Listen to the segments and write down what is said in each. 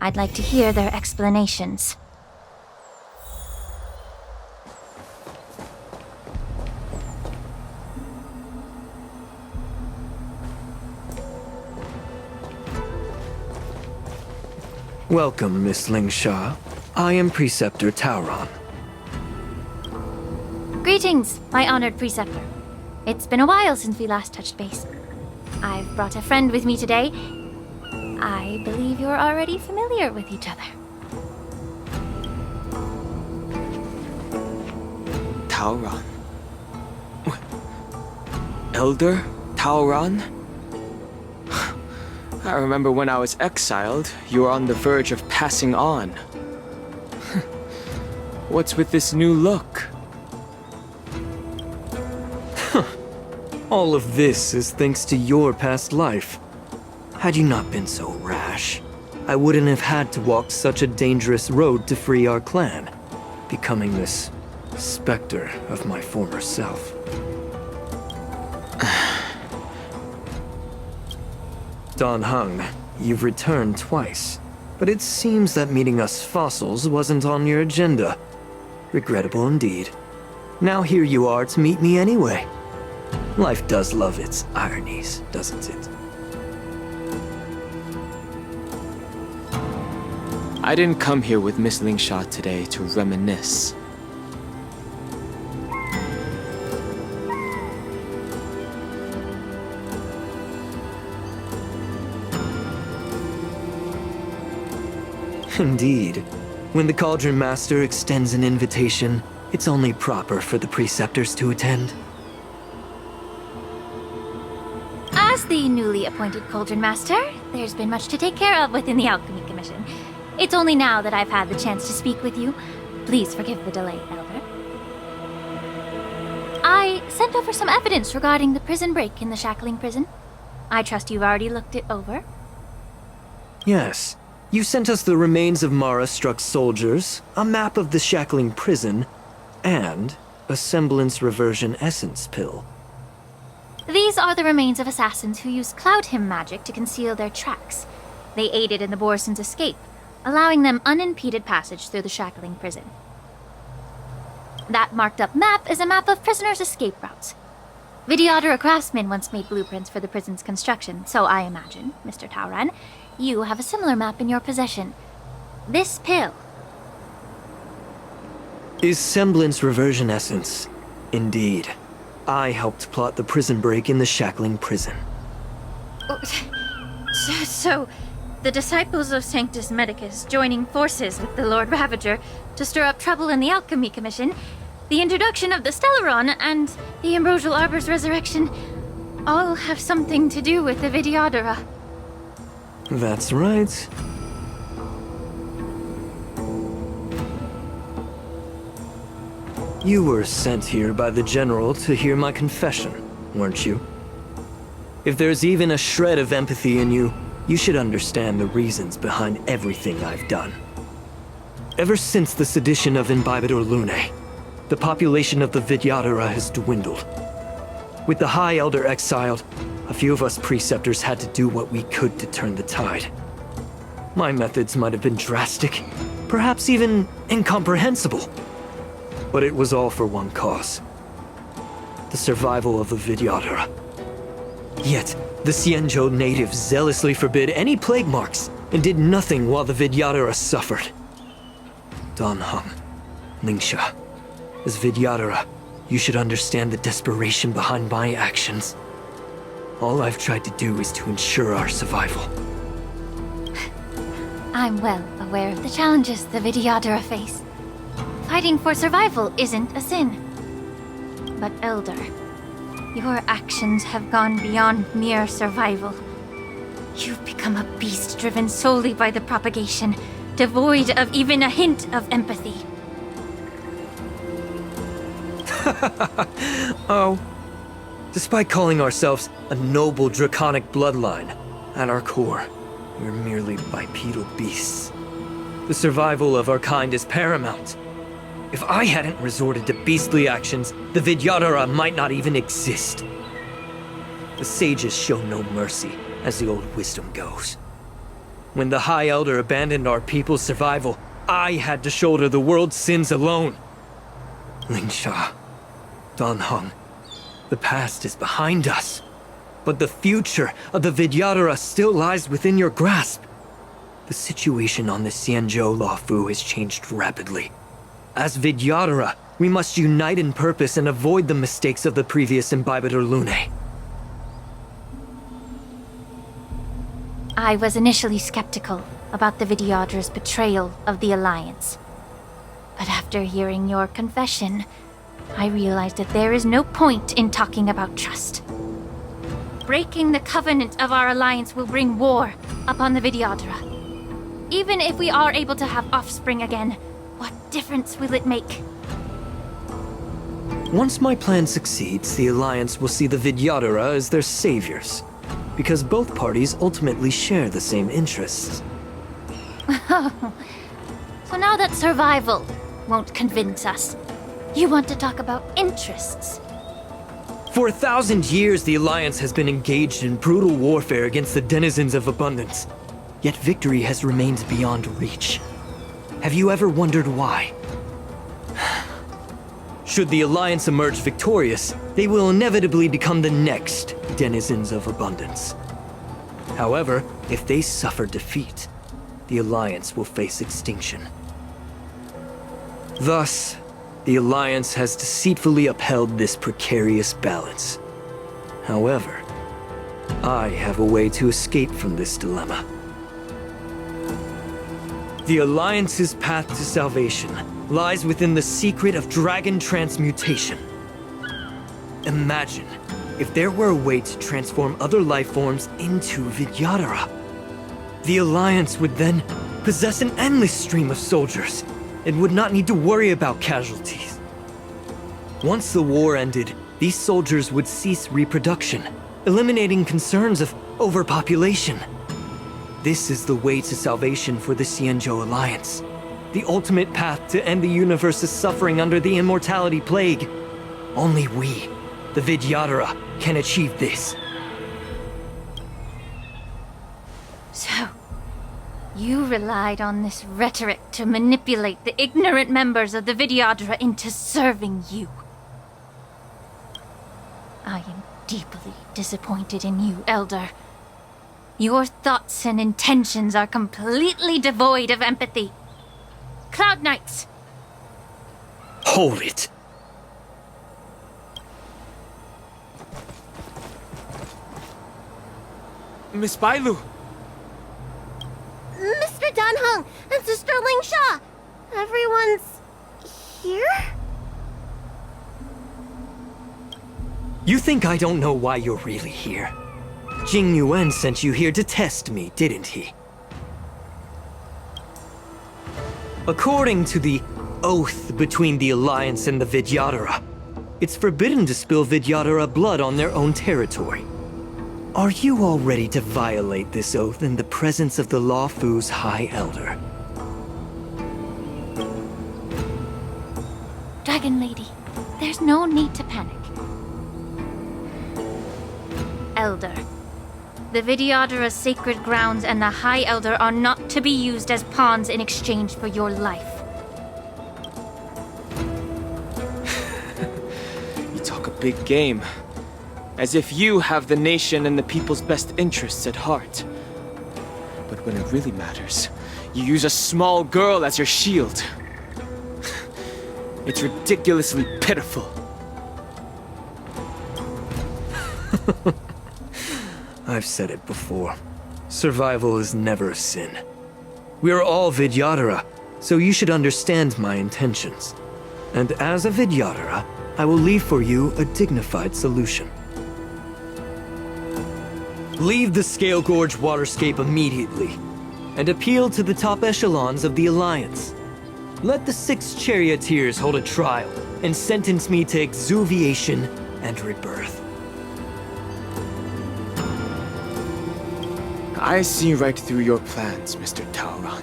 I'd like to hear their explanations. Welcome, Miss Lingsha. I am Preceptor Tauron. Greetings, my honored preceptor. It's been a while since we last touched base. I've brought a friend with me today. I believe you're already familiar with each other. Tauron? Elder Tauron? I remember when I was exiled, you were on the verge of passing on. What's with this new look? All of this is thanks to your past life. Had you not been so rash, I wouldn't have had to walk such a dangerous road to free our clan, becoming this specter of my former self. Dan Heng, you've returned twice, but it seems that meeting us fossils wasn't on your agenda. Regrettable indeed. Now here you are to meet me anyway. Life does love its ironies, doesn't it? I didn't come here with Miss Lingsha today to reminisce. Indeed. When the Cauldron Master extends an invitation, it's only proper for the preceptors to attend. As the newly appointed Cauldron Master, there's been much to take care of within the Alchemy Commission. It's only now that I've had the chance to speak with you. Please forgive the delay, Elder. I sent over some evidence regarding the prison break in the Shackling Prison. I trust you've already looked it over. Yes. You sent us the remains of Mara-struck soldiers, a map of the Shackling Prison, and a semblance reversion essence pill. These are the remains of assassins who used Cloud Hymn magic to conceal their tracks. They aided in the Borsons' escape, allowing them unimpeded passage through the Shackling Prison. That marked-up map is a map of prisoners' escape routes. Vidyadhara craftsmen once made blueprints for the prison's construction, so I imagine, Mr. Tauron, you have a similar map in your possession. This pill. Is semblance reversion essence. Indeed. I helped plot the prison break in the Shackling Prison. So, the disciples of Sanctus Medicus joining forces with the Lord Ravager to stir up trouble in the Alchemy Commission, the introduction of the Stellaron, and the Ambrosial Arbor's resurrection all have something to do with the Vidyadhara. That's right. You were sent here by the General to hear my confession, weren't you? If there's even a shred of empathy in you, you should understand the reasons behind everything I've done. Ever since the sedition of Imbibidor Lune, the population of the Vidyadhara has dwindled. With the High Elder exiled, a few of us preceptors had to do what we could to turn the tide. My methods might have been drastic, perhaps even incomprehensible. But it was all for one cause. The survival of the Vidyadhara. Yet, the Xianzhou natives zealously forbid any plague marks and did nothing while the Vidyadhara suffered. Dan Heng, Lingsha, as Vidyadhara, you should understand the desperation behind my actions. All I've tried to do is to ensure our survival. I'm well aware of the challenges the Vidyadhara face. Fighting for survival isn't a sin. But Elder, your actions have gone beyond mere survival. You've become a beast driven solely by the propagation, devoid of even a hint of empathy. Oh. Despite calling ourselves a noble draconic bloodline, at our core, we're merely bipedal beasts. The survival of our kind is paramount. If I hadn't resorted to beastly actions, the Vidyadhara might not even exist. The sages show no mercy, as the old wisdom goes. When the High Elder abandoned our people's survival, I had to shoulder the world's sins alone. Lingsha, Danheng, the past is behind us. But the future of the Vidyadhara still lies within your grasp. The situation on the Xianzhou Luofu has changed rapidly. As Vidyadhara, we must unite in purpose and avoid the mistakes of the previous Imbibitor Lunae. I was initially skeptical about the Vidyadhara's betrayal of the Alliance. But after hearing your confession, I realized that there is no point in talking about trust. Breaking the covenant of our alliance will bring war upon the Vidyadhara. Even if we are able to have offspring again, what difference will it make? Once my plan succeeds, the Alliance will see the Vidyadhara as their saviors, because both parties ultimately share the same interests. So now that survival won't convince us, you want to talk about interests? For 1,000 years, the Alliance has been engaged in brutal warfare against the denizens of abundance. Yet victory has remained beyond reach. Have you ever wondered why? Should the Alliance emerge victorious, they will inevitably become the next denizens of abundance. However, if they suffer defeat, the Alliance will face extinction. Thus, the Alliance has deceitfully upheld this precarious balance. However, I have a way to escape from this dilemma. The Alliance's path to salvation lies within the secret of dragon transmutation. Imagine if there were a way to transform other life forms into Vidyadhara. The Alliance would then possess an endless stream of soldiers and would not need to worry about casualties. Once the war ended, these soldiers would cease reproduction, eliminating concerns of overpopulation. This is the way to salvation for the Xianzhou Alliance. The ultimate path to end the universe's suffering under the immortality plague. Only we, the Vidyadhara, can achieve this. So, you relied on this rhetoric to manipulate the ignorant members of the Vidyadhara into serving you. I am deeply disappointed in you, Elder. Your thoughts and intentions are completely devoid of empathy. Cloud Knights! Hold it! Miss Bailu! Mr. Danheng and Sister Lingsha! Everyone's here? You think I don't know why you're really here? Jing Yuan sent you here to test me, didn't he? According to the oath between the Alliance and the Vidyadhara, it's forbidden to spill Vidyadhara blood on their own territory. Are you all ready to violate this oath in the presence of the Luofu's High Elder? Dragon Lady, there's no need to panic. Elder, the Vidyadhara's sacred grounds and the High Elder are not to be used as pawns in exchange for your life. You talk a big game. As if you have the nation and the people's best interests at heart. But when it really matters, you use a small girl as your shield. It's ridiculously pitiful. I've said it before. Survival is never a sin. We are all Vidyadhara, so you should understand my intentions. And as a Vidyadhara, I will leave for you a dignified solution. Leave the Scale Gorge waterscape immediately, and appeal to the top echelons of the Alliance. Let the 6 charioteers hold a trial and sentence me to exuviation and rebirth. I see right through your plans, Mr. Taoran.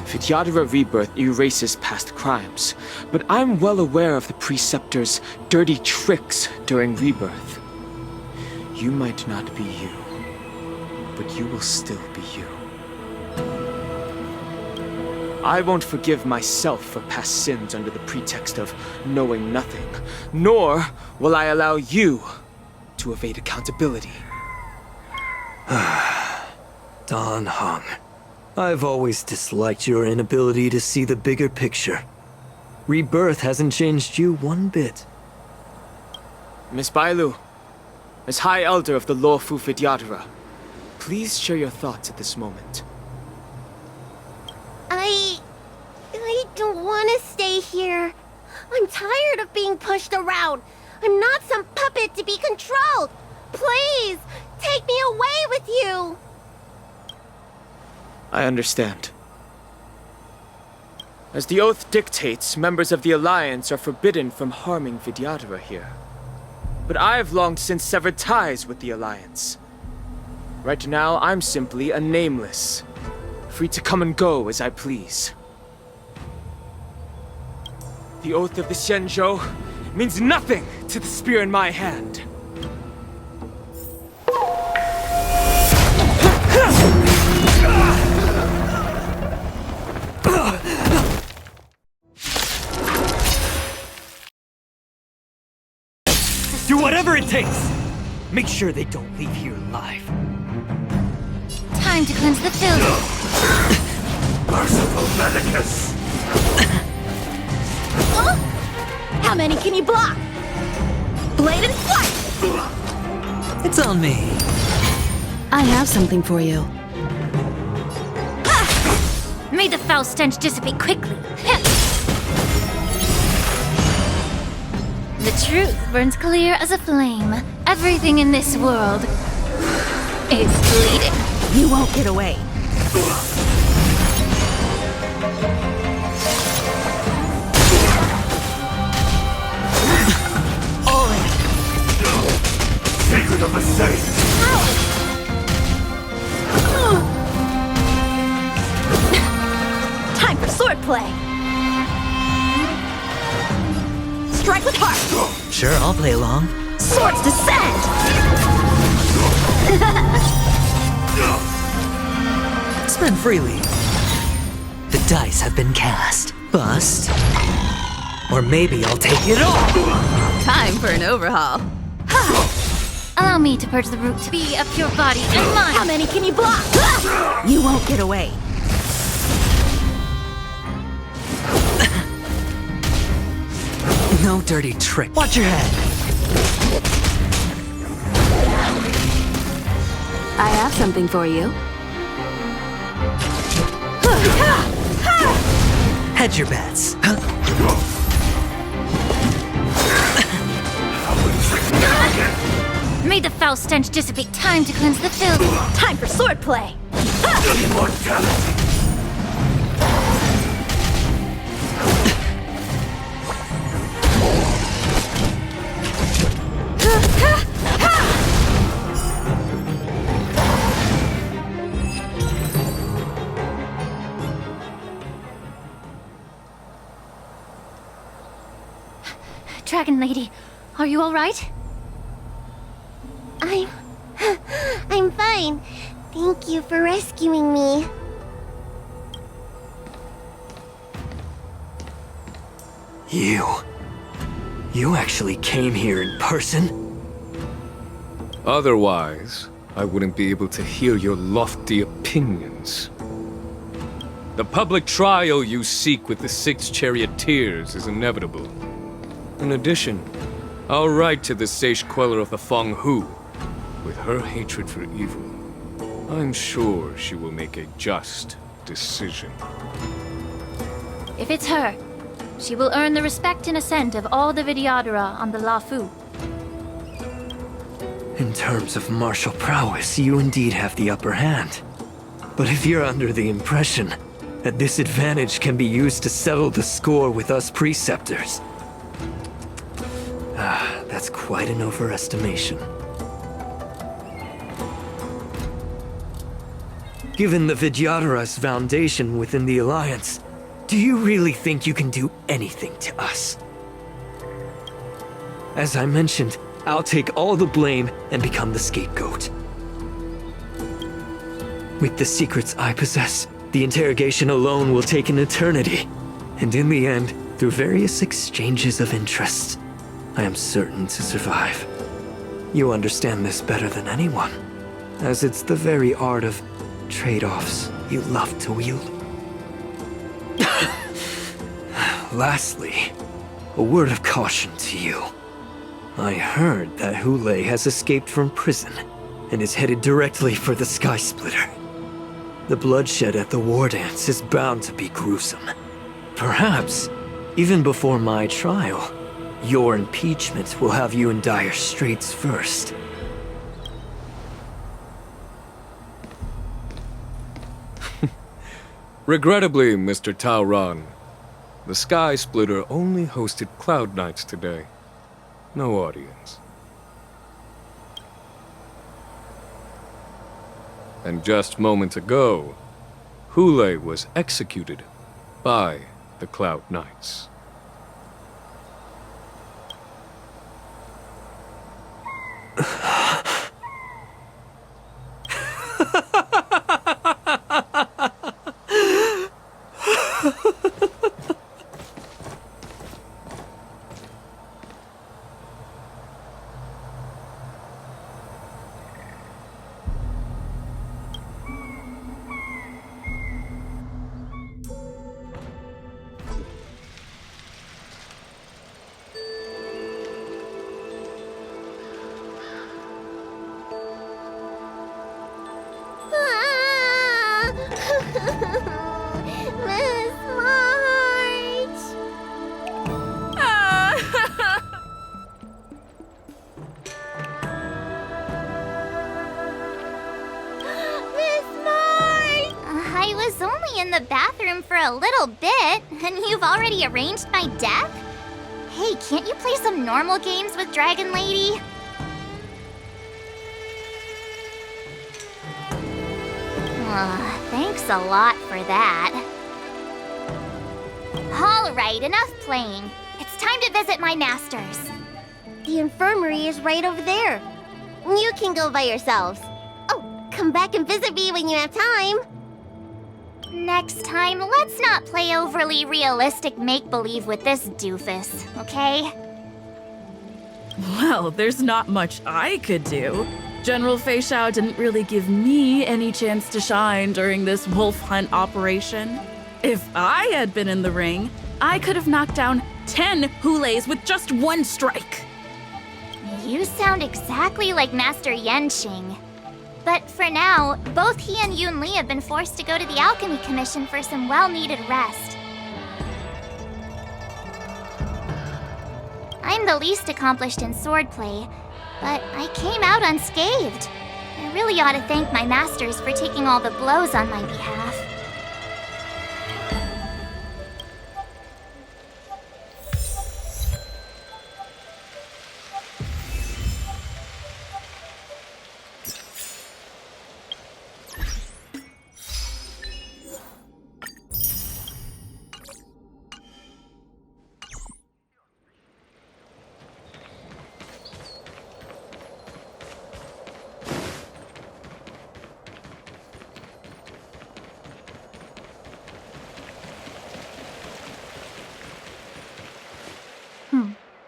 Vidyadhara rebirth erases past crimes, but I'm well aware of the Preceptor's dirty tricks during rebirth. You might not be you, but you will still be you. I won't forgive myself for past sins under the pretext of knowing nothing, nor will I allow you to evade accountability. Dan Heng, I've always disliked your inability to see the bigger picture. Rebirth hasn't changed you one bit. Miss Bailu, as High Elder of the Luofu Vidyadhara, please share your thoughts at this moment. I don't want to stay here. I'm tired of being pushed around. I'm not some puppet to be controlled. Please, take me away with you. I understand. As the oath dictates, members of the Alliance are forbidden from harming Vidyadhara here. But I've long since severed ties with the Alliance. Right now, I'm simply a nameless, free to come and go as I please. The oath of the Xianzhou means nothing to the spear in my hand. Do whatever it takes! Make sure they don't leave here alive. Time to cleanse the filth. Merciful Medicus! How many can you block? Blade and flight! It's on me. I have something for you. May the foul stench dissipate quickly. The truth burns clear as a flame. Everything in this world is bleeding. You won't get away. All in. Secret of the safe! Time for swordplay. Strike with heart. Sure, I'll play along. Swords descend. Spend freely. The dice have been cast. Bust. Or maybe I'll take it all. Time for an overhaul. Allow me to purge the root to be a pure body and mind. How many can you block? You won't get away. No dirty trick. Watch your head. I have something for you. Hedge your bets. May the foul stench dissipate. Time to cleanse the filth. Time for swordplay. Immortality! Dragon Lady, are you all right? I'm fine. Thank you for rescuing me. You actually came here in person? Otherwise, I wouldn't be able to hear your lofty opinions. The public trial you seek with the 6 charioteers is inevitable. In addition, I'll write to the sage queller of the Feng Hu. With her hatred for evil, I'm sure she will make a just decision. If it's her, she will earn the respect and assent of all the Vidyadhara on the Luofu. In terms of martial prowess, you indeed have the upper hand. But if you're under the impression that this advantage can be used to settle the score with us preceptors, that's quite an overestimation. Given the Vidyadhara's foundation within the Alliance, do you really think you can do anything to us? As I mentioned, I'll take all the blame and become the scapegoat. With the secrets I possess, The interrogation alone will take an eternity. And in the end, through various exchanges of interest, I am certain to survive. You understand this better than anyone, as it's the very art of trade-offs you love to wield. Lastly, a word of caution to you. I heard that Hule has escaped from prison and is headed directly for the Sky Splitter. The bloodshed at the war dance is bound to be gruesome. Perhaps, even before my trial, your impeachment will have you in dire straits first. Regrettably, Mr. Tauron, the Sky Splitter only hosted Cloud Nights today. No audience. And just moments ago, Hule was executed by the Cloud Knights. Miss March! Miss March! I was only in the bathroom for a little bit, and you've already arranged my death? Hey, can't you play some normal games with Dragon Lady? Thanks a lot for that. All right, enough playing. It's time to visit my masters. The infirmary is right over there. You can go by yourselves. Oh, come back and visit me when you have time. Next time, let's not play overly realistic make-believe with this doofus, okay? Well, there's not much I could do. General Fei Xiao didn't really give me any chance to shine during this wolf hunt operation. If I had been in the ring, I could have knocked down 10 Hules with just one strike. You sound exactly like Master Yenqing. But for now, both he and Yun Li have been forced to go to the Alchemy Commission for some well-needed rest. I'm the least accomplished in swordplay, but I came out unscathed. I really ought to thank my masters for taking all the blows on my behalf.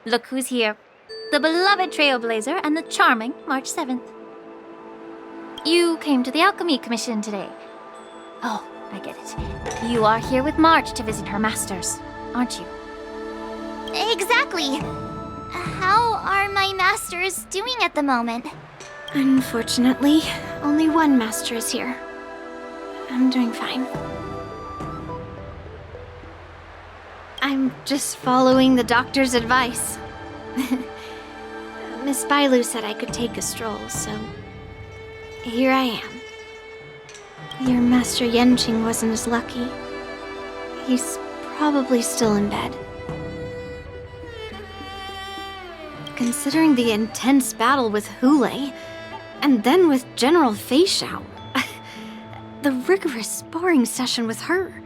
Look who's here. The beloved Trailblazer and the charming March 7th. You came to the Alchemy Commission today. Oh, I get it. You are here with March to visit her masters, aren't you? Exactly. How are my masters doing at the moment? Unfortunately, only one master is here. I'm doing fine. I'm just following the doctor's advice. Miss Bailu said I could take a stroll, so here I am. Your Master Yenqing wasn't as lucky. He's probably still in bed. Considering the intense battle with Hule, and then with General Fei Xiao, the rigorous sparring session with her,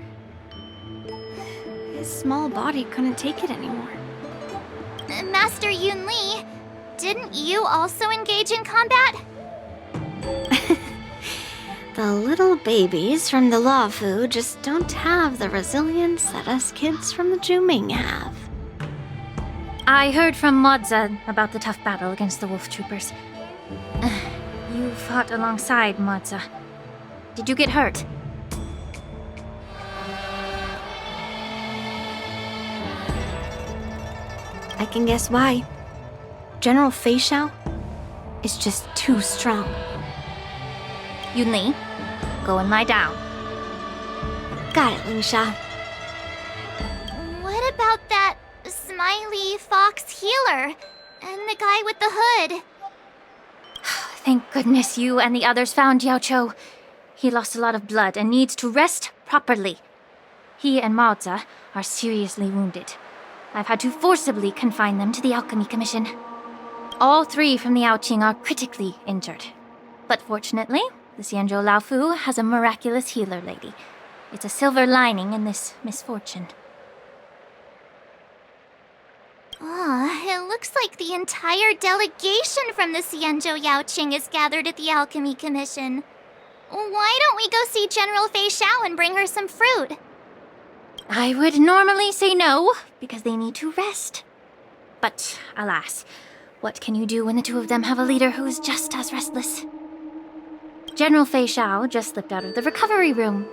his small body couldn't take it anymore. Master Yun Li, didn't you also engage in combat? The little babies from the Laofu just don't have the resilience that us kids from the Juming have. I heard from Modza about the tough battle against the wolf troopers. You fought alongside Modza. Did you get hurt? I can guess why. General Fei Xiao is just too strong. Yunli, go and lie down. Got it, Ling Sha. What about that smiley fox healer and the guy with the hood? Thank goodness you and the others found Yao Cho. He lost a lot of blood and needs to rest properly. He and Maoza are seriously wounded. I've had to forcibly confine them to the Alchemy Commission. All 3 from the Yaoqing are critically injured. But fortunately, the Xianzhou Laofu has a miraculous healer lady. It's a silver lining in this misfortune. It looks like the entire delegation from the Xianzhou Yaoqing is gathered at the Alchemy Commission. Why don't we go see General Fei Xiao and bring her some fruit? I would normally say no, because they need to rest. But alas, what can you do when the 2 of them have a leader who is just as restless? General Fei Xiao just slipped out of the recovery room.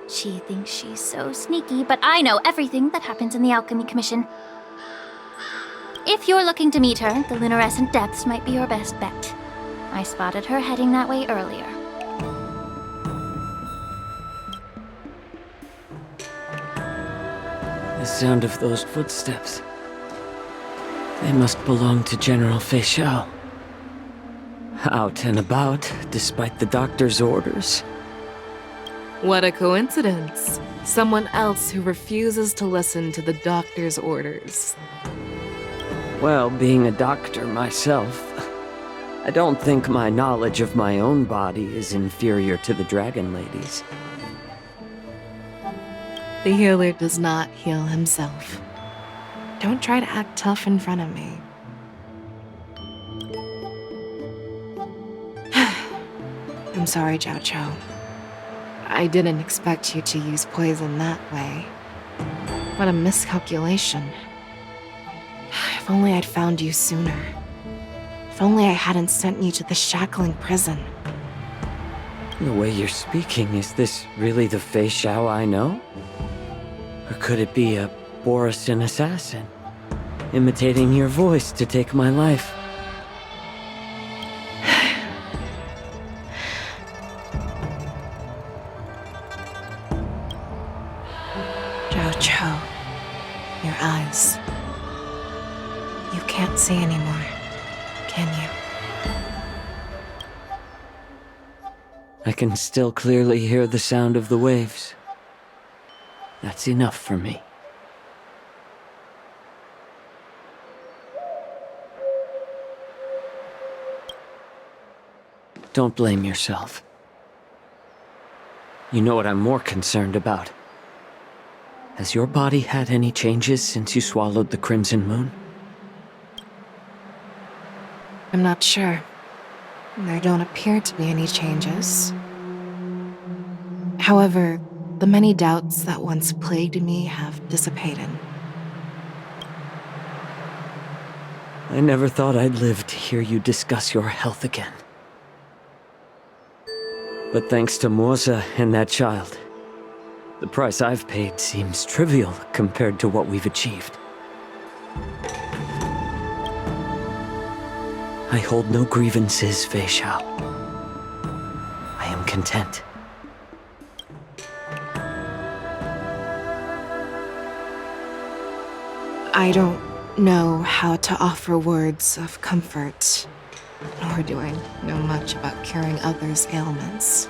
She thinks she's so sneaky, but I know everything that happens in the Alchemy Commission. If you're looking to meet her, the luminescent depths might be your best bet. I spotted her heading that way earlier. The sound of those footsteps. They must belong to General Fei Xiao. Out and about, despite the doctor's orders. What a coincidence. Someone else who refuses to listen to the doctor's orders. Well, being a doctor myself, I don't think my knowledge of my own body is inferior to the Dragon Lady's. The healer does not heal himself. Don't try to act tough in front of me. I'm sorry, Jiao Cho. I didn't expect you to use poison that way. What a miscalculation. If only I'd found you sooner. If only I hadn't sent you to the shackling prison. The way you're speaking, is this really the Fei Xiao I know? Or could it be a Borisin assassin, imitating your voice to take my life? Jiao Cho, your eyes. You can't see anymore, can you? I can still clearly hear the sound of the waves. That's enough for me. Don't blame yourself. You know what I'm more concerned about? Has your body had any changes since you swallowed the Crimson Moon? I'm not sure. There don't appear to be any changes. However, the many doubts that once plagued me have dissipated. I never thought I'd live to hear you discuss your health again. But thanks to Moza and that child, the price I've paid seems trivial compared to what we've achieved. I hold no grievances, Fei Xiao. I am content. I don't know how to offer words of comfort, nor do I know much about curing others' ailments.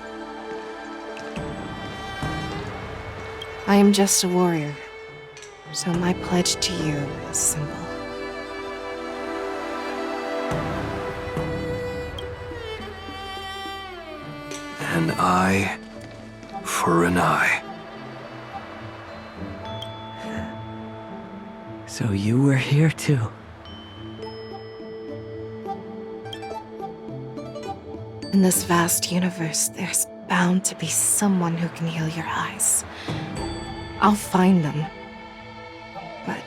I am just a warrior, so my pledge to you is simple. An eye for an eye. So you were here too. In this vast universe, there's bound to be someone who can heal your eyes. I'll find them. But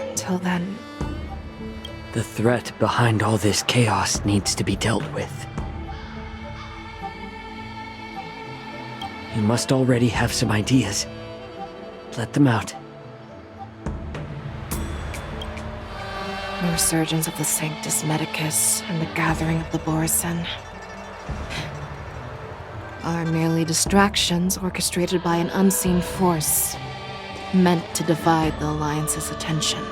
until then... The threat behind all this chaos needs to be dealt with. You must already have some ideas. Let them out. The resurgence of the Sanctus Medicus and the gathering of the Borisin are merely distractions orchestrated by an unseen force, meant to divide the Alliance's attention.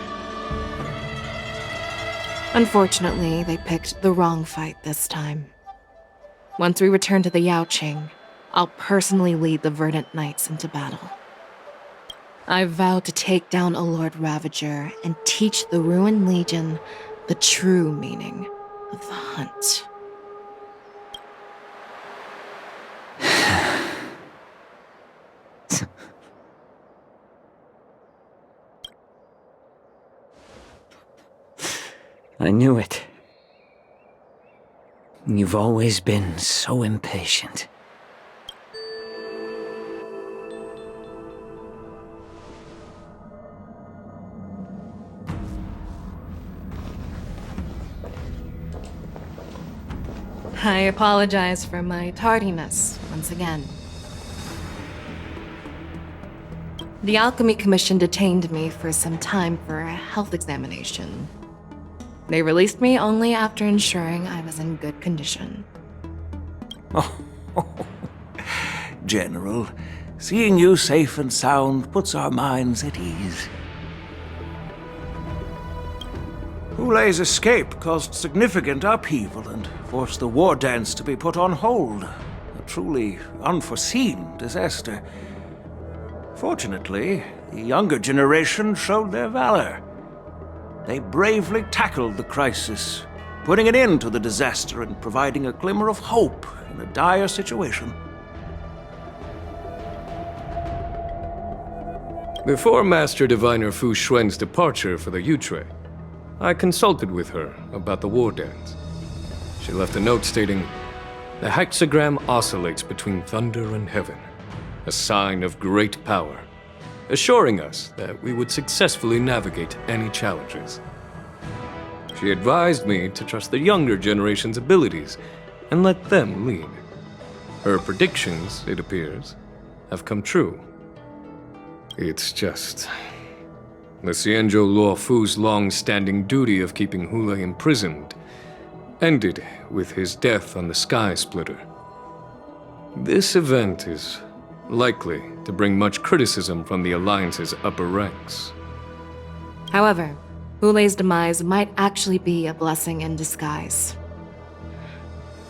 Unfortunately, they picked the wrong fight this time. Once we return to the Yaoqing, I'll personally lead the Verdant Knights into battle. I vow to take down a Lord Ravager and teach the Ruined Legion the true meaning of the hunt. I knew it. You've always been so impatient. I apologize for my tardiness once again. The Alchemy Commission detained me for some time for a health examination. They released me only after ensuring I was in good condition. General, seeing you safe and sound puts our minds at ease. Hulei's escape caused significant upheaval and forced the war dance to be put on hold. A truly unforeseen disaster. Fortunately, the younger generation showed their valor. They bravely tackled the crisis, putting an end to the disaster and providing a glimmer of hope in a dire situation. Before Master Diviner Fu Xuan's departure for the Yutre, I consulted with her about the war dance. She left a note stating, "The hexagram oscillates between thunder and heaven, a sign of great power," assuring us that we would successfully navigate any challenges. She advised me to trust the younger generation's abilities and let them lead. Her predictions, it appears, have come true. It's just... the Xianzhou Luo Fu's long-standing duty of keeping Hulei imprisoned ended with his death on the Sky Splitter. This event is likely to bring much criticism from the Alliance's upper ranks. However, Hulei's demise might actually be a blessing in disguise.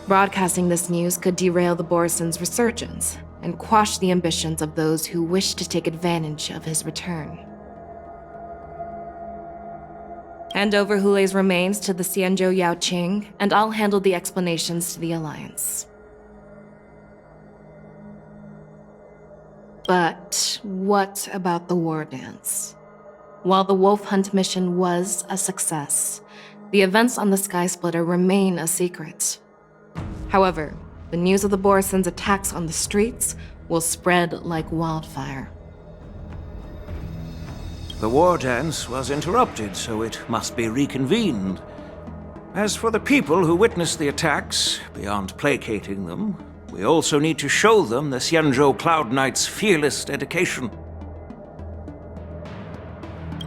Broadcasting this news could derail the Borisin's resurgence and quash the ambitions of those who wish to take advantage of his return. Hand over Hulei's remains to the Xianzhou Yaoqing, and I'll handle the explanations to the Alliance. But what about the war dance? While the Wolf Hunt mission was a success, the events on the Sky Splitter remain a secret. However, the news of the Borisin's attacks on the streets will spread like wildfire. The war dance was interrupted, so it must be reconvened. As for the people who witnessed the attacks, beyond placating them, we also need to show them the Xianzhou Cloud Knight's fearless dedication.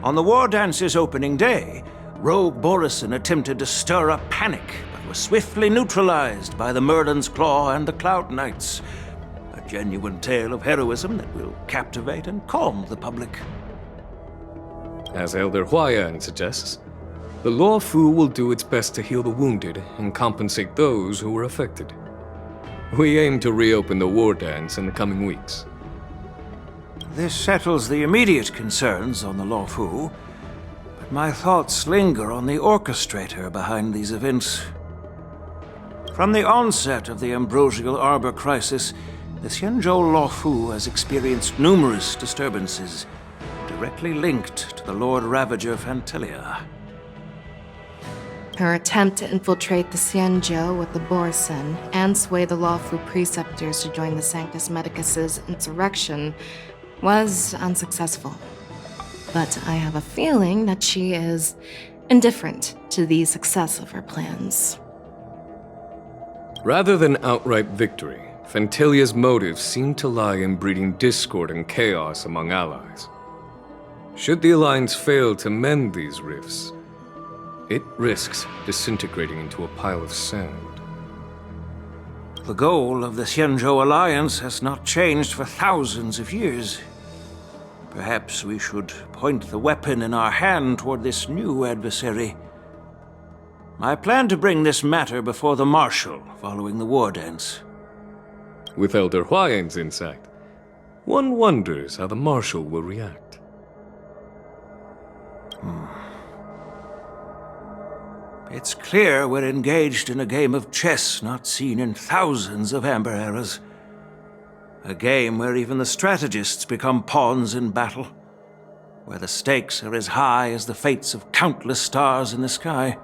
On the war dance's opening day, rogue Borisin attempted to stir up panic, but was swiftly neutralized by the Merlin's Claw and the Cloud Knights. A genuine tale of heroism that will captivate and calm the public. As Elder Huayan suggests, the Luo Fu will do its best to heal the wounded and compensate those who were affected. We aim to reopen the war dance in the coming weeks. This settles the immediate concerns on the Luo Fu, but my thoughts linger on the orchestrator behind these events. From the onset of the Ambrosial Arbor crisis, the Xianzhou Luo Fu has experienced numerous disturbances, directly linked to the Lord Ravager Fantilia. Her attempt to infiltrate the Xianzhou with the Borsen and sway the Lawfu preceptors to join the Sanctus Medicus's insurrection was unsuccessful. But I have a feeling that she is indifferent to the success of her plans. Rather than outright victory, Fentilia's motives seem to lie in breeding discord and chaos among allies. Should the Alliance fail to mend these rifts, it risks disintegrating into a pile of sand. The goal of the Xianzhou Alliance has not changed for thousands of years. Perhaps we should point the weapon in our hand toward this new adversary. I plan to bring this matter before the Marshal following the war dance. With Elder Huayan's insight, one wonders how the Marshal will react. It's clear we're engaged in a game of chess not seen in thousands of Amber eras. A game where even the strategists become pawns in battle, where the stakes are as high as the fates of countless stars in the sky.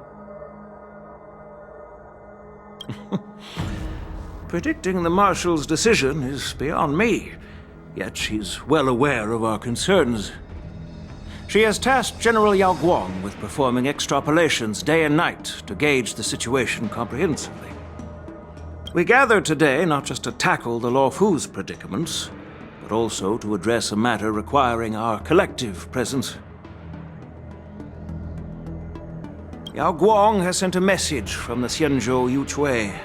Predicting the Marshal's decision is beyond me, yet she's well aware of our concerns. She has tasked General Yao Guang with performing extrapolations day and night to gauge the situation comprehensively. We gathered today not just to tackle the Lawfu's predicaments, but also to address a matter requiring our collective presence. Yao Guang has sent a message from the Xianzhou Yuchui,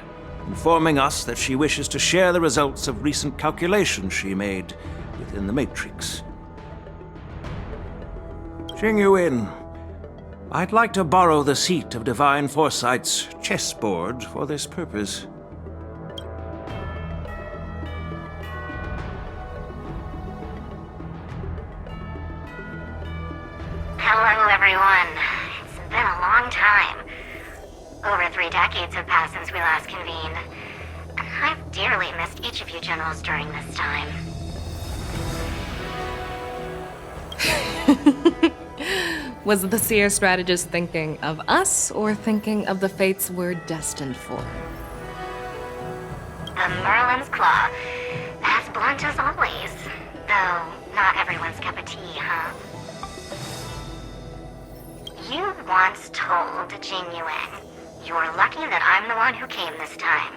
informing us that she wishes to share the results of recent calculations she made within the Matrix. Jing Yuan, I'd like to borrow the seat of Divine Foresight's chessboard for this purpose. Hello, everyone. It's been a long time. Over 3 decades have passed since we last convened. I've dearly missed each of you generals during this time. Was the seer strategist thinking of us or thinking of the fates we're destined for? The Merlin's Claw. As blunt as always. Though, not everyone's cup of tea, huh? You once told Jing Yuan, "You're lucky that I'm the one who came this time.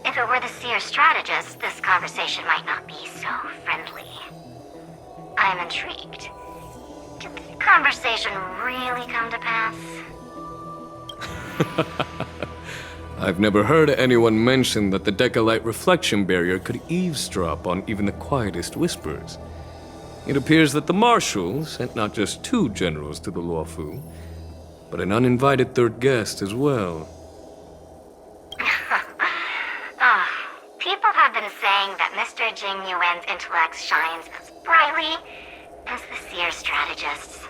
If it were the seer strategist, this conversation might not be so friendly." I'm intrigued. Did the conversation really come to pass? I've never heard anyone mention that the Decalite reflection barrier could eavesdrop on even the quietest whispers. It appears that the Marshal sent not just 2 generals to the Lawfu, but an uninvited 3rd guest as well. People have been saying that Mr. Jing Yuan's intellect shines as brightly as the seer strategist's.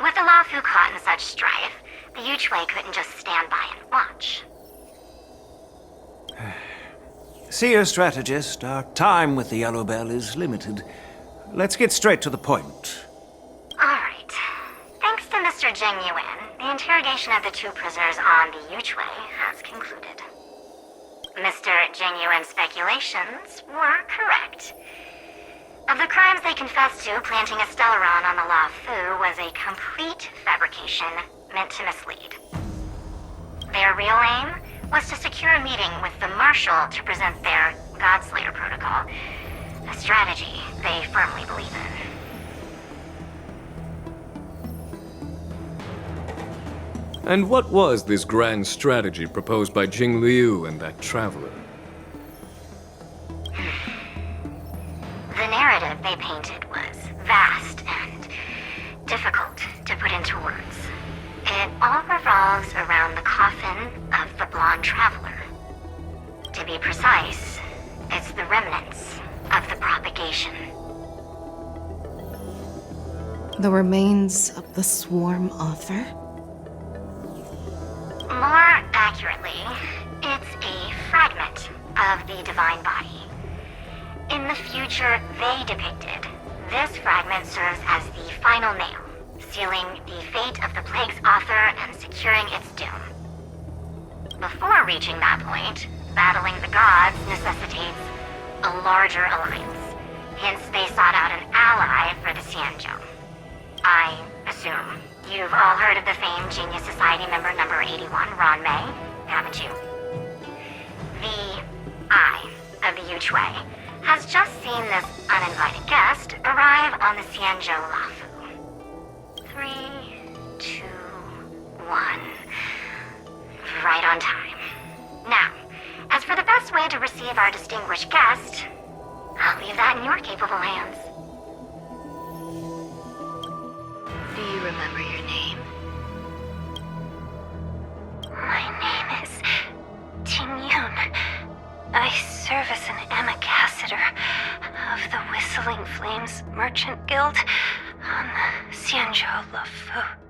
With the Lawfu caught in such strife, the Yuchui couldn't just stand by and watch. Seer strategist, our time with the Yellow Bell is limited. Let's get straight to the point. Alright. Thanks to Mr. Jing Yuan, the interrogation of the 2 prisoners on the Yuchui has concluded. Mr. Jing Yuan's speculations were correct. Of the crimes they confessed to, planting a Stellaron on the Lawfu was a complete fabrication meant to mislead. Their real aim was to secure a meeting with the Marshal to present their Godslayer protocol, a strategy they firmly believe in. And what was this grand strategy proposed by Jing Liu and that traveler? The narrative they painted was vast and difficult to put into words. It all revolves around the coffin of the blonde traveler. To be precise, it's the remnants of the propagation. The remains of the swarm author? More accurately, it's a fragment of the divine body. In the future they depicted, this fragment serves as the final nail, sealing the fate of the plague's author and securing its doom. Before reaching that point, battling the gods necessitates a larger alliance. Hence, they sought out an ally for the Xianzhou. I assume you've all heard of the famed Genius Society member number 81, Ron May, haven't you? The Eye of the Yuchwei has just seen this uninvited guest arrive on the Xianzhou Lafu. 3, 2, 1. Right on time. Now, as for the best way to receive our distinguished guest, I'll leave that in your capable hands. Do you remember your name? My name is Tingyun. I serve as an ambassador of the Whistling Flames Merchant Guild on the Xianzhou Lafu.